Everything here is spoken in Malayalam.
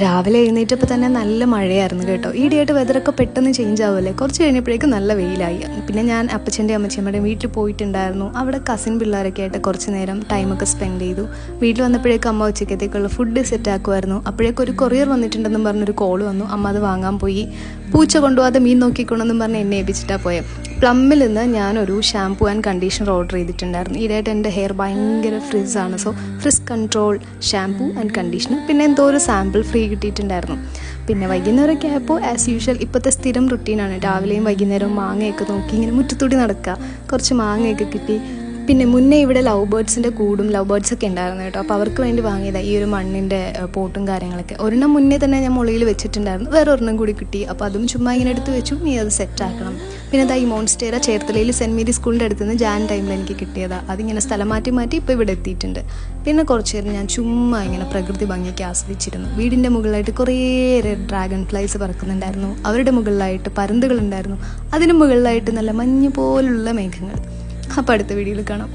രാവിലെ എഴുന്നേറ്റപ്പോൾ തന്നെ നല്ല മഴയായിരുന്നു കേട്ടോ. ഈയിടെയായിട്ട് വെതറൊക്കെ പെട്ടെന്ന് ചേഞ്ച് ആവുമല്ലേ. കുറച്ച് കഴിഞ്ഞപ്പോഴേക്കും നല്ല വെയിലായി. പിന്നെ ഞാൻ അപ്പച്ചൻ്റെയും അമ്മച്ചിയമ്മയുടെയും വീട്ടിൽ പോയിട്ടുണ്ടായിരുന്നു. അവിടെ കസിൻ പിള്ളേരൊക്കെ ആയിട്ട് കുറച്ച് നേരം ടൈമൊക്കെ സ്പെൻഡ് ചെയ്തു. വീട്ടിൽ വന്നപ്പോഴേക്കും അമ്മ ഉച്ചക്കത്തേക്കുള്ള ഫുഡ് സെറ്റ് ആക്കുമായിരുന്നു. അപ്പോഴേക്കും ഒരു കൊറിയർ വന്നിട്ടുണ്ടെന്നും പറഞ്ഞൊരു കോൾ വന്നു. അമ്മ അത് വാങ്ങാൻ പോയി. പൂച്ച കൊണ്ടുപോകാതെ മീൻ നോക്കിക്കൊണ്ടെന്നും പറഞ്ഞ് എന്നെ ഏൽപ്പിച്ചിട്ടാണ് പോയത്. പ്ലമ്മിൽ നിന്ന് ഞാനൊരു ഷാംപൂ ആൻഡ് കണ്ടീഷണർ ഓർഡർ ചെയ്തിട്ടുണ്ടായിരുന്നു. ഈയിടെയായിട്ട് എൻ്റെ ഹെയർ ഭയങ്കര ഫ്രിസ്സാണ്. So frizz control shampoo and conditioner, പിന്നെ എന്തോ ഒരു സാമ്പിൾ ഫ്രീ കിട്ടിയിട്ടുണ്ടായിരുന്നു. പിന്നെ വൈകുന്നേരമൊക്കെ ആയപ്പോൾ ആസ് യൂഷ്വൽ ഇപ്പോഴത്തെ സ്ഥിരം റുട്ടീനാണ്. രാവിലെയും വൈകുന്നേരവും മാങ്ങയൊക്കെ നോക്കി ഇങ്ങനെ മുറ്റത്തൂടി നടക്കുക. കുറച്ച് മാങ്ങയൊക്കെ കിട്ടി. പിന്നെ മുന്നേ ഇവിടെ ലവ് ബേർഡ്സിൻ്റെ കൂടും ലവ് ബേർഡ്സൊക്കെ ഉണ്ടായിരുന്നു കേട്ടോ. അപ്പോൾ അവർക്ക് വേണ്ടി വാങ്ങിയതാണ് ഈ ഒരു മണ്ണിൻ്റെ പോട്ടും കാര്യങ്ങളൊക്കെ. ഒരെണ്ണം മുന്നേ തന്നെ ഞാൻ മുളയിൽ വെച്ചിട്ടുണ്ടായിരുന്നു. വേറെ ഒരെണ്ണം കൂടി കിട്ടി. അപ്പോൾ അതും ചുമ്മാ ഇങ്ങനെ എടുത്ത് വെച്ചു. നീ അത് സെറ്റാക്കണം. പിന്നെ അതാ ഈ മോൺസ്റ്റേറ ചേർത്തലയിൽ സെൻറ്റ് മേരി സ്കൂളിൻ്റെ അടുത്ത് നിന്ന് ജാൻ ടൈമിൽ എനിക്ക് കിട്ടിയതാണ്. അതിങ്ങനെ സ്ഥലം മാറ്റി ഇപ്പോൾ ഇവിടെ എത്തിയിട്ടുണ്ട്. പിന്നെ കുറച്ച് നേരം ഞാൻ ചുമ്മാ ഇങ്ങനെ പ്രകൃതി ഭംഗിയൊക്കെ ആസ്വദിച്ചിരുന്നു. വീടിൻ്റെ മുകളിലായിട്ട് കുറേ ഡ്രാഗൺ ഫ്ലൈസ് പറക്കുന്നുണ്ടായിരുന്നു. അവരുടെ മുകളിലായിട്ട് പരുന്തുകളുണ്ടായിരുന്നു. അതിന് മുകളിലായിട്ട് നല്ല മഞ്ഞ് പോലുള്ള മേഘങ്ങൾ. അപ്പോൾ അടുത്ത വീഡിയോയിൽ കാണാം.